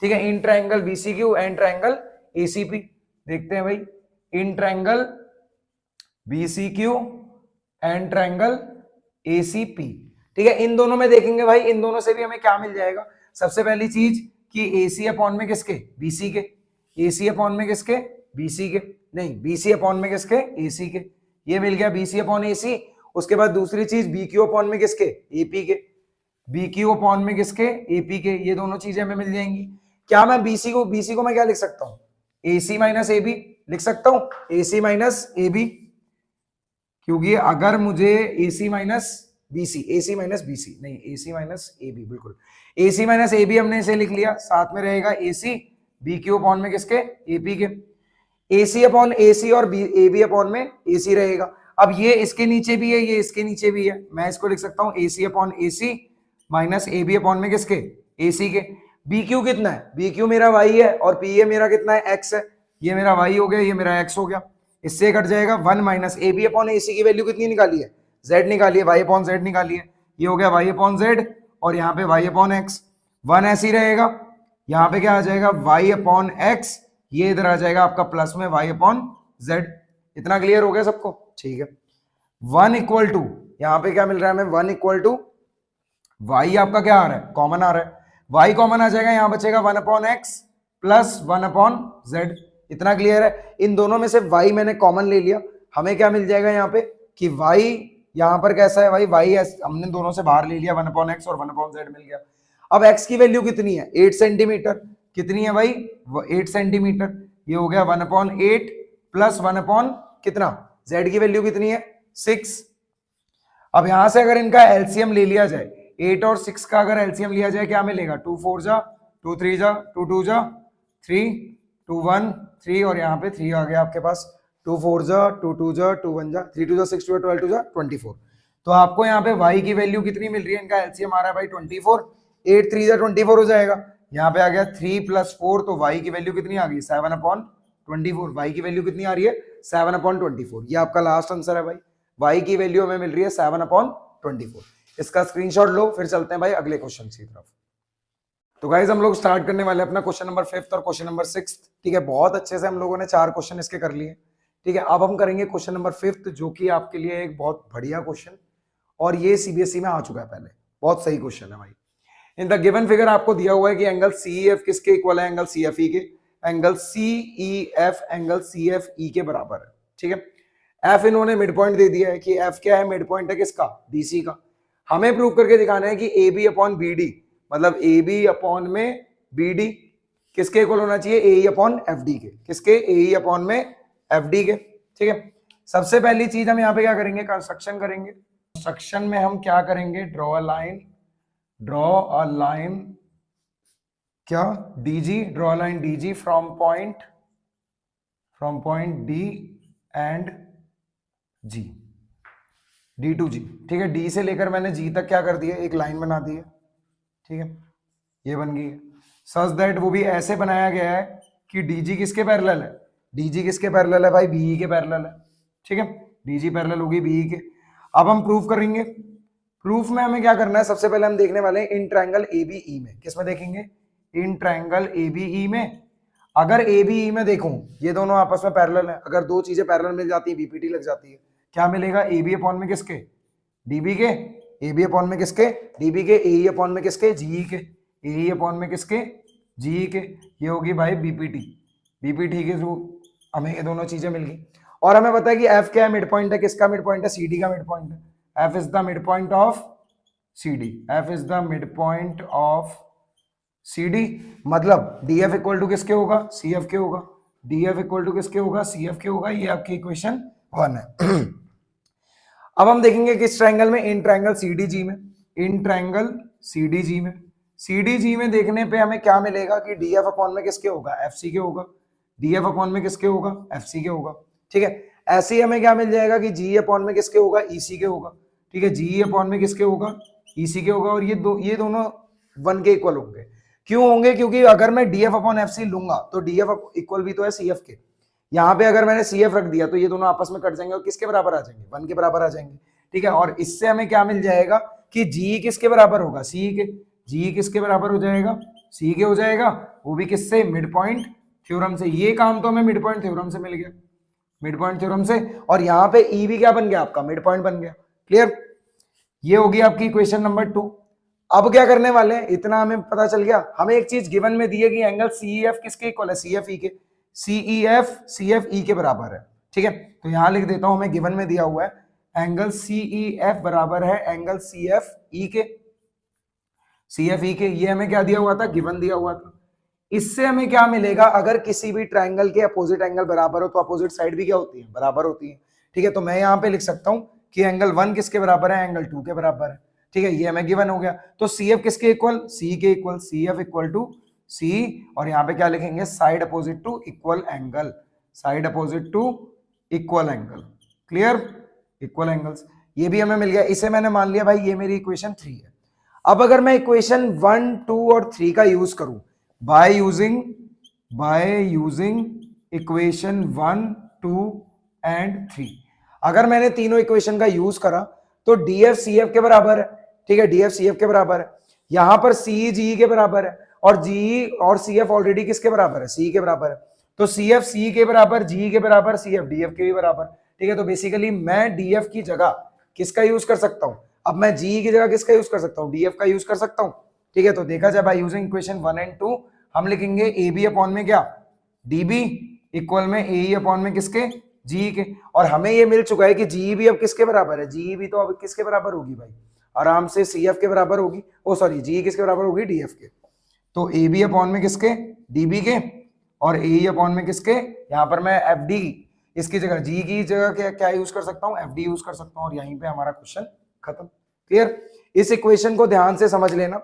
ठीक है, in triangle BCQ and triangle ACP. देखते हैं भाई, in triangle BCQ and triangle ACP, ठीक है। इन दोनों में देखेंगे भाई, इन दोनों से भी हमें क्या मिल जाएगा, सबसे पहली चीज कि AC अपॉन में किसके, BC के, AC अपॉन में किसके, BC के, नहीं BC अपॉन में किसके, AC के, ये मिल गया BC अपॉन AC। उसके बाद दूसरी चीज BQ अपॉन में किसके, AP के, BQ अपॉन में किसके, AP के, ये दोनों चीजें हमें मिल जाएंगी। क्या मैं BC को मैं क्या लिख सकता हूँ, AC माइनस AB लिख सकता हूँ, AC माइनस AB, क्योंकि अगर मुझे AC minus BC, AC minus BC नहीं, AC माइनस AB, बिल्कुल AC माइनस AB हमने इसे लिख लिया, साथ में रहेगा AC BQ अपॉन में किसके, AP के, AC अपॉन AC और AB अपॉन में AC रहेगा। अब ये इसके नीचे भी है, ये इसके नीचे भी है, मैं इसको लिख सकता हूँ AC upon AC minus AB upon में किसके, AC के। BQ कितना है, BQ मेरा Y है और PA मेरा कितना है, X है, ये मेरा y हो गया, ये मेरा x हो गया, इससे कट जाएगा 1 minus A B upon A सी की वैल्यू कितनी निकाली है, z निकाली है, y अपॉन z निकाली है, ये हो गया y अपॉन z और यहाँ पे y अपॉन x, 1 ऐसे ही रहेगा, यहाँ पे क्या आ जाएगा y अपॉन x, ये इधर आ जाएगा आपका प्लस में y अपॉन z। इतना क्लियर हो गया सबको, ठीक है। 1 इक्वल टू, यहाँ पे क्या मिल रहा है हमें, 1 इक्वल टू y आपका क्या आ रहा है, कॉमन आ रहा है, y कॉमन आ जाएगा, यहाँ बचेगा 1 upon x plus 1 upon z। इतना क्लियर है। इन दोनों में से y मैंने कॉमन ले लिया, हमें क्या मिल जाएगा यहाँ पे कि y यहाँ पर कैसा है, y हमने दोनों से बाहर ले लिया, 1 अपॉन x और 1 अपॉन z मिल गया। अब x की वैल्यू कितनी है, 8 सेंटीमीटर, कितनी है भाई, 8 सेंटीमीटर, ये हो गया 1 अपॉन 8 प्लस 1 अपॉन कितना, z की वैल्यू कितनी है 6। अब यहां से अगर इनका एलसीएम ले लिया जाए, 8 और 6 का अगर एलसीएम लिया जाए क्या मिलेगा, 2 4 जा 2 3 जा 2 2 जा 3 2 1 3 और यहाँ पे 3 आ गया आपके पास, 2 4 जा 2 2 जा 2 1 जा 3 2 जा 6 2 12 2 जा 24। तो आपको यहाँ पे y की वैल्यू कितनी मिल रही है, इनका एलसीएम आ रहा है भाई 24, 8 3 जा 24 हो जाएगा, यहाँ पे आ गया 3 प्लस 4, तो y की वैल्यू कितनी आ गई 7 अपॉन 24, y की वैल्यू कितनी आ रही है 7 अपॉन 24। ये आपका लास्ट आंसर है भाई, y की वैल्यू हमें मिल रही है 7 अपॉन 24। इसका स्क्रीनशॉट लो, फिर चलते हैं भाई अगले क्वेश्चन की तरफ। तो गाइज हम लोग स्टार्ट करने वाले अपना क्वेश्चन नंबर 5 और क्वेश्चन नंबर 6, ठीक है। बहुत अच्छे से हम लोगों ने 4 क्वेश्चन इसके कर लिए, ठीक है। अब हम करेंगे क्वेश्चन नंबर 5 जो कि आपके लिए एक बहुत बढ़िया क्वेश्चन, और ये सीबीएसई में आ चुका है पहले, बहुत सही क्वेश्चन है भाई। इन द गिवन फिगर आपको दिया हुआ है कि एंगल सीईएफ किसके इक्वल है, एंगल सीएफई के, एंगल सीईएफ एंगल सीएफई के बराबर है, ठीक है। एफ इन्होंने मिड पॉइंट दे दिया है कि एफ क्या है, मिड पॉइंट है किसका, बीसी का। हमें प्रूव करके दिखाना है कि A B upon B D, मतलब ए बी अपॉन में बी डी किसके इक्वल होना चाहिए, ए अपॉन एफ डी के, किसके, ए अपॉन में एफ डी के, ठीक है। सबसे पहली चीज हम यहाँ पे क्या करेंगे, कंस्ट्रक्शन करेंगे। कंस्ट्रक्शन में हम क्या करेंगे, ड्रॉ अ लाइन क्या, DG, draw a line DG from point D and G, D to G, ठीक है। डी से लेकर मैंने जी तक क्या कर दिया, एक लाइन बना दी है, ठीक है, ये बन गई है। सच दैट, वो भी ऐसे बनाया गया है कि डीजी किसके पैरेलल है, डीजी किसके पैरेलल है भाई, बीई के पैरेलल है, ठीक है। डीजी पैरेलल होगी बीई के। अब हम प्रूफ करेंगे। प्रूफ में हमें क्या करना है, सबसे पहले हम देखने वाले हैं इन ट्रायंगल एबीई में, किसमें देखेंगे, इन ट्रायंगल एबीई में। अगर एबीई में देखूं, ये दोनों आपस में पैरेलल है, अगर दो चीजें पैरेलल मिल जाती है, बीपीटी लग जाती है, क्या मिलेगा, एबी अपॉन में किसके, डीबी के, एबी अपॉन में किसके, डीबी के, एई अपॉन में किसके, जीई के, एई अपॉन में किसके, जीई के। ये होगी भाई बीपीटी, बीपीटी के थ्रू हमें ये दोनों चीजें मिल गई। और हमें पता है कि एफ क्या है, मिड पॉइंट है, किसका मिड पॉइंट है, सीडी का मिड पॉइंट है। F is the mid point of CD, F is the mid point of CD, मतलब डीएफ इक्वल टू किसके होगा, सीएफ के होगा, डीएफ इक्वल टू किसके होगा, सीएफ के होगा। ये आपकी इक्वेशन 1 है। अब हम देखेंगे किस ट्रायंगल में, इन ट्रायंगल सीडीजी में, इन ट्रायंगल सीडीजी में। सीडीजी में देखने पे हमें क्या मिलेगा कि डीएफ अपॉन में किसके होगा, एफसी के होगा, डीएफ अपॉन में किसके होगा, एफसी के होगा, ठीक है। ऐसे ही हमें क्या मिल जाएगा कि जी अपॉन में किसके होगा, ईसी के होगा, ठीक है। जी अपॉन में किसके होगा, ईसी के होगा। और ये दोनों 1 के इक्वल होंगे। क्यों होंगे, क्योंकि अगर मैं डीएफ अपॉन एफसी लूंगा तो डीएफ इक्वल भी तो है सीएफ के, यहाँ पे अगर मैंने सीएफ रख दिया तो ये दोनों आपस में कट जाएंगे और किसके बराबर आ जाएंगे, 1 के बराबर आ जाएंगे, ठीक है। और इससे हमें क्या मिल जाएगा कि जी किसके बराबर होगा, सी के, जी किसके बराबर हो जाएगा, सी के हो जाएगा, वो भी किससे, मिड पॉइंट थ्योरम से। ये काम तो हमें मिड पॉइंट थ्योरम से मिल गया, मिड पॉइंट थ्योरम से। और यहाँ पे ई भी क्या बन गया आपका, मिड पॉइंट बन गया, क्लियर। ये होगी आपकी इक्वेशन नंबर 2। अब क्या करने वाले हैं, इतना हमें पता चल गया। हमें एक चीज गिवन में दी है कि एंगल सीईएफ किसके इक्वल है, सीएफई के, सीईएफ सीएफई के बराबर है, ठीक है। तो यहां लिख देता हूं, हमें गिवन में दिया हुआ है एंगल सीईएफ बराबर है एंगल सीएफई के, सीएफई के। ये हमें क्या दिया हुआ था, गिवन दिया हुआ था। इससे हमें क्या मिलेगा, अगर किसी भी ट्रायंगल के अपोजिट एंगल बराबर हो तो अपोजिट साइड भी क्या होती है, बराबर होती है, ठीक है। तो मैं यहाँ पे लिख सकता हूं कि एंगल 1 किसके बराबर है, एंगल 2 के बराबर है, ठीक है। ये हमें गिवन हो गया। तो सीएफ किसके इक्वल, सी के equal, CF equal to C. और यहाँ पे क्या लिखेंगे, side opposite to equal angle, side opposite to equal angle, clear, equal angles. ये भी हमें मिल गया। इसे मैंने मान लिया भाई ये मेरी इक्वेशन 3 है। अब अगर मैं इक्वेशन 1, 2 और 3 का यूज करूं बाय यूजिंग इक्वेशन 1, 2 एंड 3। अगर मैंने तीनों इक्वेशन का यूज करा तो डीएफ सीएफ के बराबर है, ठीक है, डीएफ सीएफ के बराबर है, यहां पर सी जी के बराबर है, और जी और सीएफ ऑलरेडी किसके बराबर है, सी के बराबर है, तो सीएफ सी के बराबर, जी के बराबर, सीएफ डीएफ के भी बराबर, ठीक है। तो बेसिकली मैं डीएफ की जगह किसका यूज कर सकता हूं, अब मैं जी की जगह किसका यूज कर सकता हूं, डीएफ का यूज कर सकता हूं, ठीक है। तो देखा जाए बाय यूजिंग इक्वेशन 1 एंड 2 हम लिखेंगे ए बी अपॉन में क्या, डी बी इक्वल में ए ई अपॉन में किसके, जी के, और हमें ये मिल चुका है कि जी भी अब किसके बराबर है, जी भी तो अब किसके बराबर होगी भाई, आराम से सी एफ के बराबर होगी, ओ सॉरी जी किसके बराबर होगी, डी एफ के। तो ए बी अपॉन में किसके, डी बी के, और ए ई अपॉन में किसके, यहाँ पर मैं एफ डी इसकी जगह जी की जगह क्या क्या यूज कर सकता हूँ, एफ डी यूज कर सकता हूँ, और यहीं पे हमारा क्वेश्चन खत्म। क्लियर। इस इक्वेशन को ध्यान से समझ लेना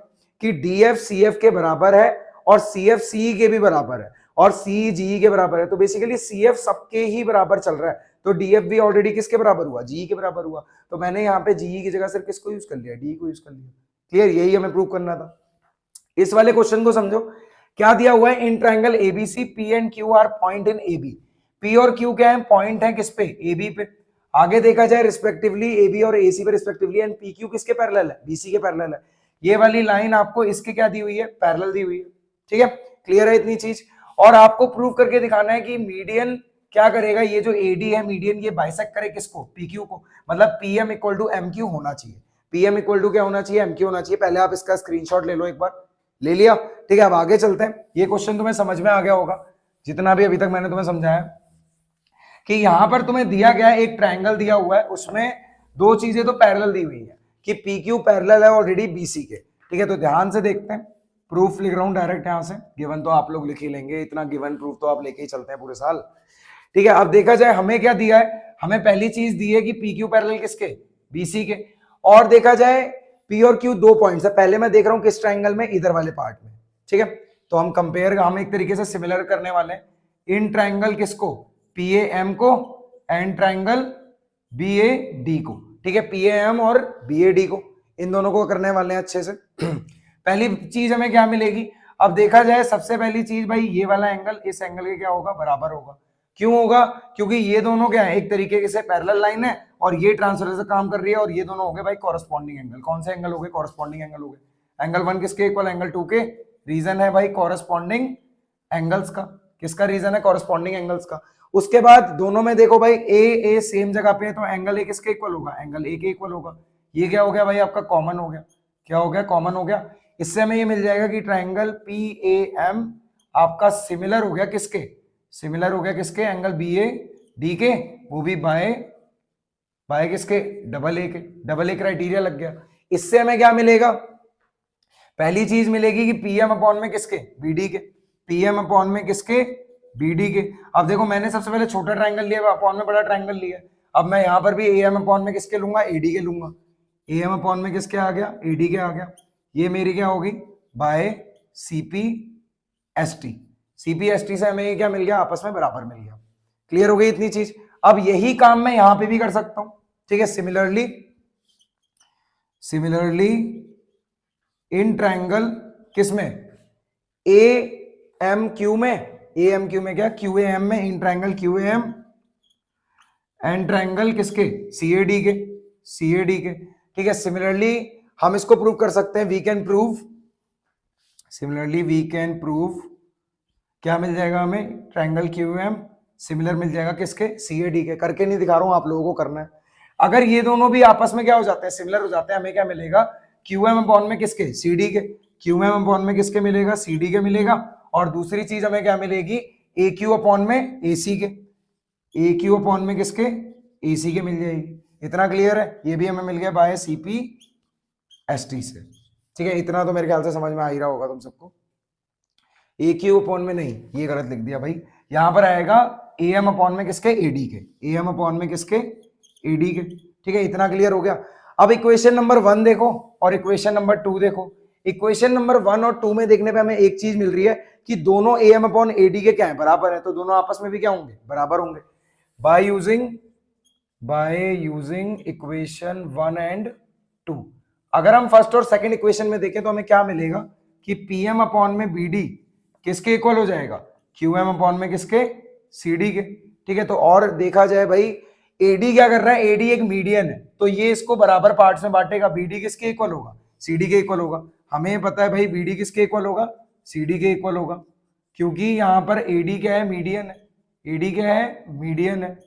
कि डी एफ सी एफ के बराबर है और सी एफ सी के भी बराबर है और सी जी के बराबर है, तो बेसिकली सी एफ सबके ही बराबर चल रहा है, तो डी एफ भी ऑलरेडी किसके बराबर हुआ, जी के बराबर हुआ, तो मैंने यहाँ पे जी की जगह सिर्फ किसको यूज कर लिया, डी को यूज कर लिया। क्लियर, यही हमें प्रूव करना था। इस वाले क्वेश्चन को समझो, क्या दिया हुआ है, in triangle ABC P and Q are point in A B, P और क्यू क्या है, पॉइंट है किस पे, ए बी पे। आगे देखा जाए रिस्पेक्टिवली ए बी और ए सी पे रिस्पेक्टिवली, एंड पी क्यू किसके पैरेलल है, बीसी के पैरेलल है। ये वाली लाइन आपको इसके क्या दी हुई है, पैरेलल दी हुई है, ठीक है। क्लियर है इतनी चीज, और आपको प्रूव करके दिखाना है कि मीडियन क्या करेगा, ये जो एडी है मीडियन ये बाइसेक्ट करे किसको, पीक्यू को, मतलब पीएम इक्वल टू एमक्यू होना चाहिए, पीएम इक्वल टू क्या होना चाहिए, एमक्यू होना चाहिए। पहले आप इसका स्क्रीनशॉट ले लो एक बार, ले लिया, ठीक है। अब आगे चलते हैं, ये क्वेश्चन तुम्हें समझ में आ गया होगा जितना भी अभी तक मैंने तुम्हें समझाया कि यहां पर तुम्हें दिया गया है एक ट्रायंगल दिया हुआ है, उसमें दो चीजें तो पैरेलल दी हुई है कि पी क्यू पैरेलल है ऑलरेडी बीसी के, ठीक है। तो ध्यान से देखते हैं, प्रूफ लिख रहा हूं डायरेक्ट यहां से, गिवन तो आप लोग लिख ही लेंगे, इतना गिवन प्रूफ तो आप लेके ही चलते हैं पूरे साल, ठीक है। अब देखा जाए हमें क्या दिया है, हमें पहली चीज दी है कि पी क्यू पैरेलल किसके, बीसी के, और देखा जाए पी और क्यू दो पॉइंट्स है, पहले मैं देख रहा हूं किस ट्रायंगल में, इधर वाले पार्ट में, ठीक है। तो हम कंपेयर, हम एक तरीके से सिमिलर करने वाले हैं इन ट्रायंगल किसको, पी ए एम को, and triangle B A D को, ठीक है, पी ए एम और बी ए डी को, इन दोनों को करने वाले हैं अच्छे से। पहली चीज हमें क्या मिलेगी, अब देखा जाए सबसे पहली चीज भाई, ये वाला एंगल इस एंगल के क्या होगा, बराबर होगा। क्यों होगा, क्योंकि ये दोनों क्या है, एक तरीके से पैरेलल लाइन है और ये ट्रांसफर से काम कर रही है, और ये दोनों हो गए भाई कॉरेस्पॉन्डिंग एंगल। कौन से एंगल हो गए, कॉरेस्पॉन्डिंग एंगल हो गए। एंगल 1 किसके इक्वल, एंगल 2 के, रीजन है भाई कॉरेस्पॉन्डिंग एंगल्स का, किसका रीजन है, कॉरेस्पॉन्डिंग एंगल्स का। उसके बाद दोनों में देखो भाई ए सेम जगह पे है, तो एंगल ए किसके इक्वल होगा, एंगल ए के इक्वल होगा। ये क्या हो गया भाई, आपका कॉमन हो गया, क्या हो गया, कॉमन हो गया। इससे हमें ये मिल जाएगा कि ट्रायंगल पी ए एम आपका सिमिलर हो गया किसके, सिमिलर हो गया किसके, एंगल बी ए डी के, वो भी बाय बाय किसके, डबल ए के, डबल ए क्राइटेरिया लग गया। इससे हमें क्या मिलेगा, पहली चीज मिलेगी कि पीएम अपॉन में किसके, बीडी के, पीएम अपॉन में किसके, बीडी के। अब देखो मैंने सबसे पहले छोटा ट्रायंगल लिया, अपॉन में बड़ा ट्रायंगल लिया, अब मैं यहां पर भी एएम अपॉन में किसके लूंगा, एडी के लूंगा, एएम अपॉन में किसके आ गया, एडी के आ गया। ये मेरी क्या होगी, bye CP ST, CP ST से हमें ये क्या मिल गया, आपस में बराबर मिल गया। क्लियर हो गई इतनी चीज। अब यही काम मैं यहां पे भी कर सकता हूं, ठीक है। सिमिलरली इन ट्रायंगल किसमें, ए एम क्यू में, ए एम क्यू में क्या, क्यू ए एम में, in triangle Q A M and triangle किसके, सी ए डी के, सी ए डी के, ठीक है। सिमिलरली हम इसको प्रूव कर सकते हैं, we can prove, similarly we can prove, क्या मिल जाएगा हमें, ट्रायंगल क्यू एम सिमिलर मिल जाएगा किसके, सी ए डी के। करके नहीं दिखा रहा हूं, आप लोगों को करना है। अगर ये दोनों भी आपस में क्या हो जाते हैं, सिमिलर हो जाते हैं, हमें क्या मिलेगा, क्यू एम अपॉन में किसके, सी डी के, क्यू एम अपॉन में किसके मिलेगा, सी डी के मिलेगा। और दूसरी चीज हमें क्या मिलेगी, ए क्यू अपॉन में ए सी के, ए क्यू अपॉन में किसके, ए सी के मिल जाएगी। इतना क्लियर है, ये भी हमें मिल गया by C P S T से, ठीक है। इतना तो मेरे ख्याल से समझ में आ ही रहा होगा तुम सबको। ए क्यू अपॉन में नहीं, ये गलत लिख दिया भाई, यहां पर आएगा ए एम अपॉन में किसके, एडी के, ए एम अपॉन में किसके, एडी के, ठीक है। इतना क्लियर हो गया। अब इक्वेशन नंबर 1 देखो और इक्वेशन नंबर 2 देखो। इक्वेशन नंबर 1 और 2 में देखने पे हमें एक चीज मिल रही है कि दोनों ए एम अपॉन एडी के क्या है, बराबर है, तो दोनों आपस में भी क्या होंगे, बराबर होंगे। बाय यूजिंग इक्वेशन 1 एंड 2, अगर हम फर्स्ट और सेकंड इक्वेशन में देखें तो हमें क्या मिलेगा कि पी एम अपॉन में बी डी किसके इक्वल हो जाएगा, क्यू एम अपॉन में किसके, CD के, ठीक है। तो और देखा जाए भाई AD क्या कर रहा है, AD एक मीडियन है, तो ये इसको बराबर पार्ट्स में बांटेगा, BD किसके इक्वल होगा, CD के इक्वल होगा। हमें पता है भाई BD किसके इक्वल होगा, CD के इक्वल होगा, क्योंकि यहां पर AD क्या है, मीडियन है, AD क्या है, मीडियन है।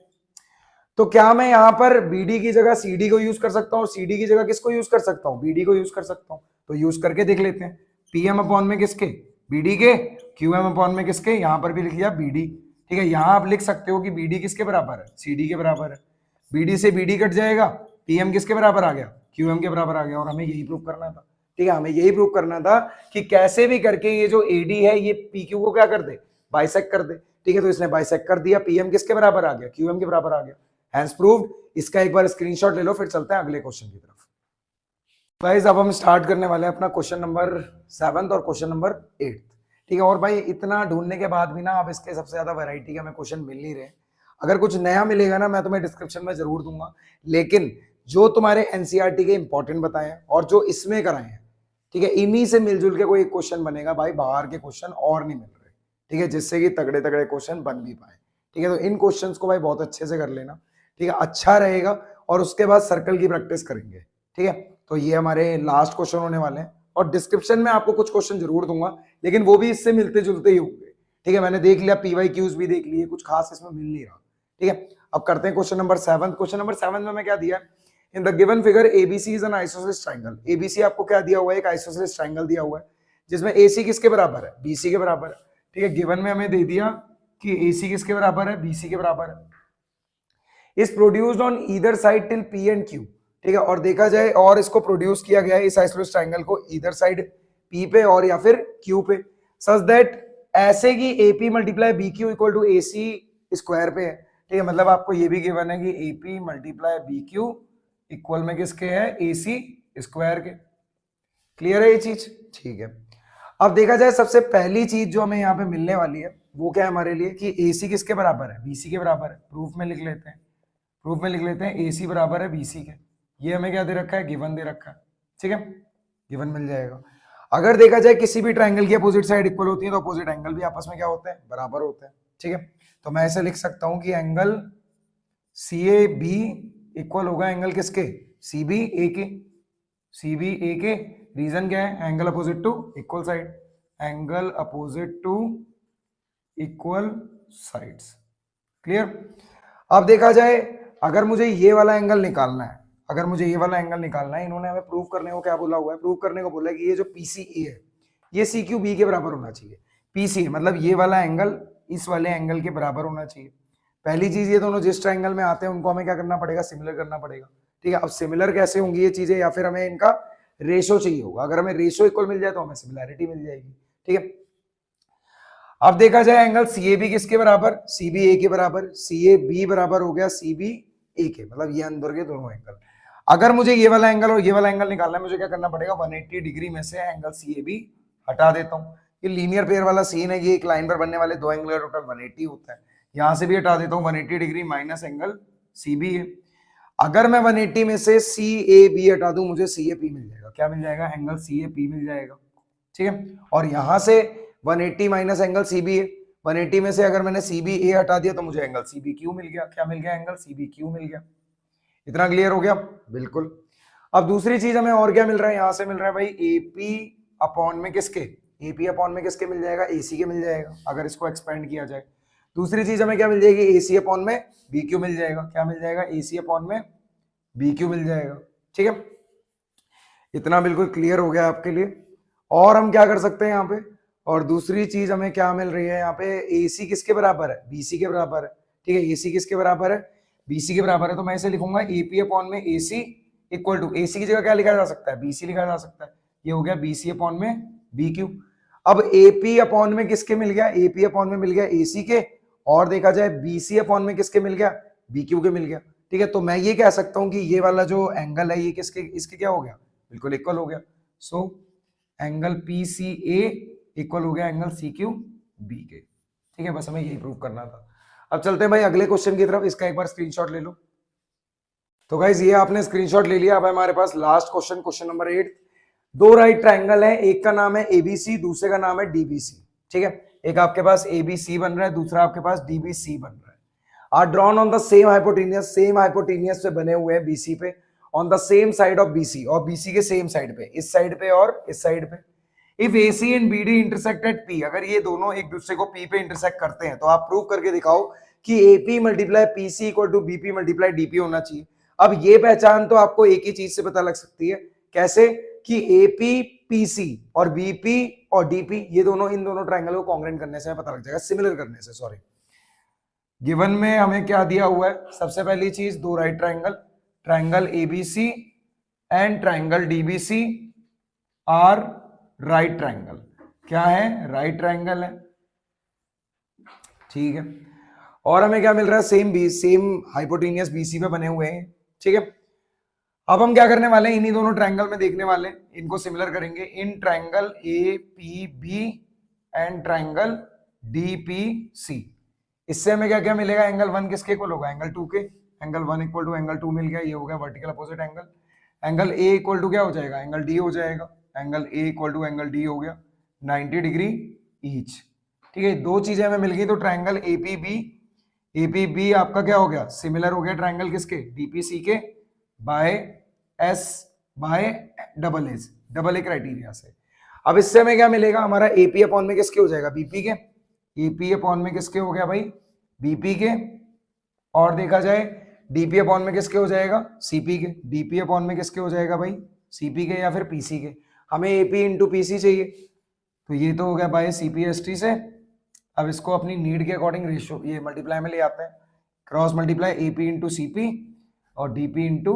तो क्या मैं यहां पर BD की जगह CD को यूज कर सकता हूं, CD की जगह किसको यूज कर सकता हूं, BD को यूज कर सकता हूं। तो यूज करके देख लेते हैं, PM अपॉन में किसके, BD के, QM अपॉन में किसके, यहां पर भी लिख लिया BD, ठीक है। यहां आप लिख सकते हो कि BD किसके बराबर है, CD के बराबर है। BD से BD कट जाएगा, PM किसके बराबर आ गया, QM के बराबर आ गया। और हमें यही प्रूव करना था, ठीक है, हमें यही प्रूव करना था कि कैसे भी करके ये जो AD है ये PQ को क्या कर दे, बाइसेक्ट कर दे, ठीक है। तो इसने बाइसेक्ट कर दिया, PM किसके बराबर आ गया, QM के बराबर आ गया, हैंस प्रूव्ड। इसका एक बार स्क्रीनशॉट ले लो, फिर चलते हैं अगले क्वेश्चन की तरफ। गाइस अब हम स्टार्ट करने वाले हैं अपना क्वेश्चन नंबर 7 और क्वेश्चन नंबर 8, ठीक है। और भाई इतना ढूंढने के बाद भी ना अब इसके सबसे ज्यादा वैरायटी के हमें क्वेश्चन मिल नहीं रहे। अगर कुछ नया मिलेगा ना मैं तुम्हें डिस्क्रिप्शन में जरूर दूंगा, लेकिन जो तुम्हारे एनसीईआरटी के इंपॉर्टेंट बताए हैं और जो इसमें कराए हैं, ठीक है, इन्हीं से मिलजुल के कोई एक क्वेश्चन बनेगा भाई, बाहर के क्वेश्चन और नहीं मिल रहे, ठीक है, जिससे कि तगड़े तगड़े क्वेश्चन बन भी पाए, ठीक है। तो इन क्वेश्चन को भाई बहुत अच्छे से कर लेना, ठीक है, अच्छा रहेगा। और उसके बाद सर्कल की प्रैक्टिस करेंगे, ठीक है। तो ये हमारे लास्ट क्वेश्चन होने वाले हैं, और डिस्क्रिप्शन में आपको कुछ क्वेश्चन जरूर दूंगा, लेकिन वो भी इससे मिलते जुलते ही होंगे, ठीक है। मैंने देख लिया, PYQs भी देख लिए, कुछ खास इसमें मिल नहीं रहा, ठीक है। अब करते हैं क्वेश्चन नंबर 7। क्वेश्चन नंबर 7 में मैं क्या दिया, in the given figure ABC is an isosceles triangle. ABC आपको क्या दिया हुआ है, एक आइसोसेलेस ट्रायंगल दिया हुआ है, जिसमें AC किसके बराबर है, BC के बराबर है, ठीक है। गिवन में हमें दे दिया कि AC किसके बराबर है, BC के बराबर है। Is produced on either side till P and Q, ठीक है। और देखा जाए, और इसको प्रोड्यूस किया गया है इस आइसोसेलेस ट्रायंगल को ईदर साइड P पे और या फिर Q पे, सच दैट ऐसे कि AP multiply BQ equal to AC square पे है, ठीक है। मतलब आपको ये भी गिवन है कि AP मल्टीप्लाई BQ इक्वल में किसके है, AC स्क्वायर के। क्लियर है ये चीज, ठीक है। अब देखा जाए सबसे पहली चीज जो हमें यहाँ पे मिलने वाली है वो क्या है हमारे लिए, कि AC किसके बराबर है, BC के बराबर है। प्रूफ में लिख लेते हैं, प्रूफ में लिख लेते हैं AC बराबर है BC के। ये हमें क्या दे रखा है, गिवन दे रखा है, ठीक है, गिवन मिल जाएगा। अगर देखा जाए किसी भी ट्रायंगल की अपोजिट साइड इक्वल होती है तो अपोजिट एंगल भी आपस में क्या होते हैं, बराबर होते हैं, ठीक है। तो मैं ऐसे लिख सकता हूं कि एंगल CAB इक्वल होगा एंगल किसके, CBA के, CBA के। रीजन क्या है, angle opposite to equal side, angle opposite to equal sides. Clear. अब देखा जाए अगर मुझे ये वाला एंगल निकालना है, अगर मुझे ये वाला एंगल निकालना है, इन्होंने हमें प्रूव करने को क्या बोला हुआ है, प्रूव करने को बोला है कि ये जो PCA है ये CQB के बराबर होना चाहिए। PCA मतलब ये वाला एंगल इस वाले एंगल के बराबर होना चाहिए। पहली चीज, ये दोनों जिस ट्रायंगल में आते हैं उनको हमें क्या करना पड़ेगा, सिमिलर करना पड़ेगा, ठीक है। अब सिमिलर कैसे होंगी ये चीजें, या फिर हमें इनका रेशो चाहिए होगा। अगर हमें रेशो इक्वल मिल जाए तो हमें सिमिलैरिटी मिल जाएगी, ठीक है। अब देखा जाए एंगल CAB किसके बराबर, CBA के बराबर, CAB बराबर हो गया CBA के, मतलब ये अंदर के दोनों एंगल। अगर मुझे ये वाला एंगल और ये वाला एंगल निकालना है, मुझे क्या करना पड़ेगा, 180 डिग्री में से एंगल CAB हटा देता हूं। ये लीनियर पेयर वाला सीन है, ये एक लाइन पर बनने वाले दो एंगल का टोटल 180 होता है। यहां से भी हटा देता हूं 180 डिग्री माइनस एंगल CBA। अगर मैं 180 में से CAB हटा दूं, मुझे CAP मिल जाएगा। क्या मिल जाएगा, एंगल CAP मिल जाएगा, ठीक है। और यहां से 180 माइनस एंगल CBA, 180 में से अगर मैंने CBA हटा दिया तो मुझे एंगल CBQ मिल गया। क्या मिल गया, एंगल CBQ मिल गया। इतना क्लियर हो गया, बिल्कुल। अब दूसरी चीज हमें और क्या मिल रहा है, यहां से मिल रहा है भाई AP अपॉन में किसके, AP अपॉन में किसके मिल जाएगा, AC के मिल जाएगा, अगर इसको एक्सपेंड किया जाए। दूसरी चीज हमें क्या मिल जाएगी, AC अपॉन में BQ मिल जाएगा। क्या मिल जाएगा, AC अपॉन में BQ मिल जाएगा, ठीक है। इतना बिल्कुल क्लियर हो गया आपके लिए। और हम क्या कर सकते हैं यहाँ पे, और दूसरी चीज हमें क्या मिल रही है यहाँ पे, AC किसके बराबर है, BC के बराबर है, ठीक है। AC किसके बराबर है, BC के बराबर है। तो मैं इसे लिखूंगा AP अपॉन में AC इक्वल टू, AC की जगह क्या लिखा जा सकता है, BC लिखा जा सकता है। ये हो गया BC अपॉन में BQ। अब AP अपॉन में किसके मिल गया, AP अपॉन में मिल गया AC के, और देखा जाए BC अपॉन में किसके मिल गया, BQ के मिल गया, ठीक है। तो मैं ये कह सकता हूं कि ये वाला जो एंगल है ये किसके, इसके क्या हो गया, बिल्कुल इक्वल हो गया। सो एंगल PCA इक्वल हो गया एंगल CQB के, ठीक है। बस हमें यही प्रूव करना था। अब चलते हैं भाई अगले क्वेश्चन की तरफ, इसका एक बार स्क्रीनशॉट ले लो। तो गाइज ये आपने स्क्रीनशॉट ले लिया। अब हमारे पास लास्ट क्वेश्चन, क्वेश्चन नंबर 8। दो राइट ट्रायंगल है, एक का नाम है ABC, दूसरे का नाम है DBC, ठीक है। एक आपके पास ABC बन रहा है, दूसरा आपके पास DBC बन रहा है, are drawn on the same hypotenuse से बने हुए हैं BC पे, on the same side of BC, और BC के सेम साइड पे, इस साइड पे और इस साइड पे। If AC and BD intersect at P, अगर ये दोनों एक दूसरे को P पे इंटरसेक्ट करते हैं तो आप प्रूव करके दिखाओ कि AP multiply PC equal to BP multiply DP होना चाहिए। अब ये पहचान तो आपको एक ही चीज से पता लग सकती है, कैसे कि AP PC और BP और DP ये दोनों, इन दोनों ट्रायंगल को कॉन्ग्रुएंट करने से पता लग जाएगा, सिमिलर करने से, सॉरी। गिवन में हमें क्या दिया हुआ है, सबसे पहली चीज दो right triangle, triangle ABC and triangle DBC are right triangle. क्या है? राइट ट्रायंगल है, ठीक है। और हमें क्या मिल रहा है? सेम हाइपोटेनियस BC पे बने हुए हैं, ठीक है। अब हम क्या करने वाले हैं, इन्हीं दोनों ट्रायंगल में देखने वाले हैं, इनको सिमिलर करेंगे in triangle APB and triangle DPC। इससे हमें क्या क्या मिलेगा? एंगल 1 किसके इक्वल होगा? एंगल 2 के। एंगल 1 इक्वल टू एंगल 2 मिल गया, ये हो गया vertical opposite angle. Angle A equal to क्या हो जाएगा? एंगल D हो जाएगा। Angle A equal to angle D हो गया 90 डिग्री ईच, ठीक है। दो चीजें हमें मिल गई, तो ट्रायंगल APB आपका क्या हो गया? सिमिलर हो गया ट्रायंगल किसके? DPC के, बाय डबल ए क्राइटेरिया से। अब इससे हमें क्या मिलेगा? हमारा AP अपॉन में किसके हो जाएगा? BP के। AP अपॉन में किसके हो गया भाई? BP के। और देखा जाए DP अपॉन में किसके हो जाएगा? CP के। DP अपॉन में किसके हो जाएगा भाई? CP के या फिर PC के। हमें AP इंटू PC चाहिए, तो ये तो हो गया बाय CPST से। अब इसको अपनी नीड के अकॉर्डिंग रेशियो ये मल्टीप्लाई में ले आते हैं, cross multiply AP into CP और DP इंटू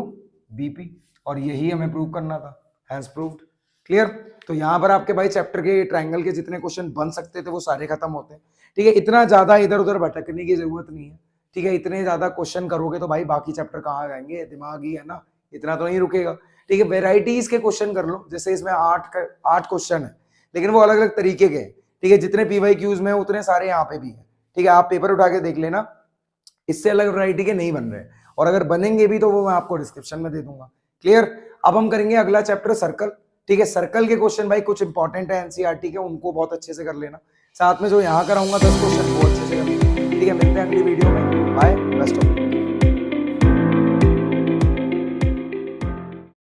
BP, और यही हमें प्रूव करना था। Has proved. क्लियर? तो यहाँ पर आपके भाई चैप्टर के ट्रायंगल के जितने क्वेश्चन बन सकते थे वो सारे खत्म होते हैं, ठीक है। इतना ज्यादा इधर उधर भटकने की जरूरत नहीं है, ठीक है। इतने ज्यादा क्वेश्चन करोगे तो भाई बाकी चैप्टर कहाँ जाएंगे, दिमाग ही है ना, इतना तो नहीं रुकेगा, ठीक है। वेराइटीज के क्वेश्चन कर लो, जैसे इसमें 8 क्वेश्चन है, लेकिन वो अलग अलग तरीके के, ठीक है। जितने PYQs में उतने सारे यहाँ पे भी है, ठीक है। आप पेपर उठा के देख लेना, इससे अलग वैरायटी के नहीं बन रहे, और अगर बनेंगे भी तो वो मैं आपको डिस्क्रिप्शन में दे दूंगा। क्लियर? अब हम करेंगे अगला चैप्टर सर्कल, ठीक है। सर्कल के क्वेश्चन भाई कुछ इंपॉर्टेंट है NCERT के, उनको बहुत अच्छे से कर लेना, साथ में जो यहाँ कराऊंगा 10 क्वेश्चन वो अच्छे से कर लेना, ठीक है। मिलते हैं अगली वीडियो में, बाय, बेस्ट ऑफ लक।